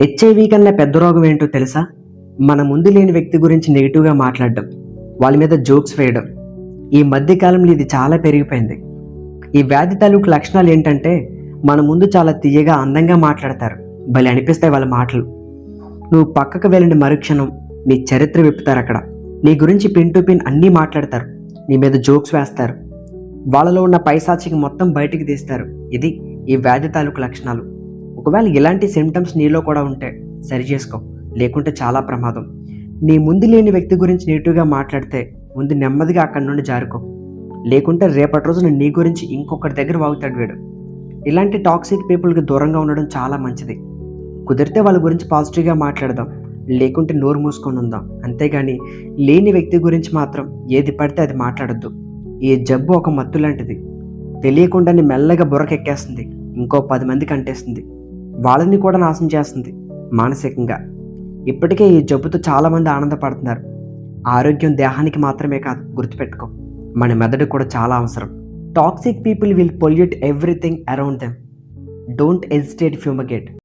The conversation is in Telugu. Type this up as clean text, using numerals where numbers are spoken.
హెచ్ఐవి కన్నా పెద్ద రోగం ఏంటో తెలుసా? మన ముందు లేని వ్యక్తి గురించి నెగిటివ్గా మాట్లాడడం, వాళ్ళ మీద జోక్స్ వేయడం. ఈ మధ్య కాలంలో ఇది చాలా పెరిగిపోయింది. ఈ వ్యాధి తాలూకు లక్షణాలు ఏంటంటే, మన ముందు చాలా తీయగా అందంగా మాట్లాడతారు, భలే అనిపిస్తాయి వాళ్ళ మాటలు. నువ్వు పక్కకు వెళ్ళిన మరుక్షణం నీ చరిత్ర విప్పుతారు. అక్కడ నీ గురించి పిన్ టు పిన్ అన్నీ మాట్లాడతారు, నీ మీద జోక్స్ వేస్తారు, వాళ్ళలో ఉన్న పైశాచికి మొత్తం బయటికి తీస్తారు. ఇది ఈ వ్యాధి తాలూకు లక్షణాలు. ఒకవేళ ఇలాంటి సిమ్టమ్స్ నీలో కూడా ఉంటే సరి చేసుకో, లేకుంటే చాలా ప్రమాదం. నీ ముందు లేని వ్యక్తి గురించి నెగిటివ్గా మాట్లాడితే ముందు నెమ్మదిగా అక్కడి నుండి జారుకో, లేకుంటే రేపటి రోజున నీ గురించి ఇంకొకరి దగ్గర వాగుతాడు వీడు. ఇలాంటి టాక్సిక్ పీపుల్కి దూరంగా ఉండడం చాలా మంచిది. కుదిరితే వాళ్ళ గురించి పాజిటివ్గా మాట్లాడదాం, లేకుంటే నోరు మూసుకొని ఉందాం. అంతేగాని లేని వ్యక్తి గురించి మాత్రం ఏది పడితే అది మాట్లాడొద్దు. ఈ జబ్బు ఒక మత్తు లాంటిది, తెలియకుండానే మెల్లగా బుర్రకెక్కేస్తుంది, ఇంకో 10 మందికి అంటేస్తుంది, వాళ్ళని కూడా నాశనం చేస్తుంది మానసికంగా. ఇప్పటికే ఈ జబ్బుతో చాలామంది ఆనందపడుతున్నారు. ఆరోగ్యం దేహానికి మాత్రమే కాదు, గుర్తుపెట్టుకో, మన మెదడు కూడా చాలా అవసరం. Toxic people will pollute everything around them. Don't hesitate ఫ్యూమగేట్.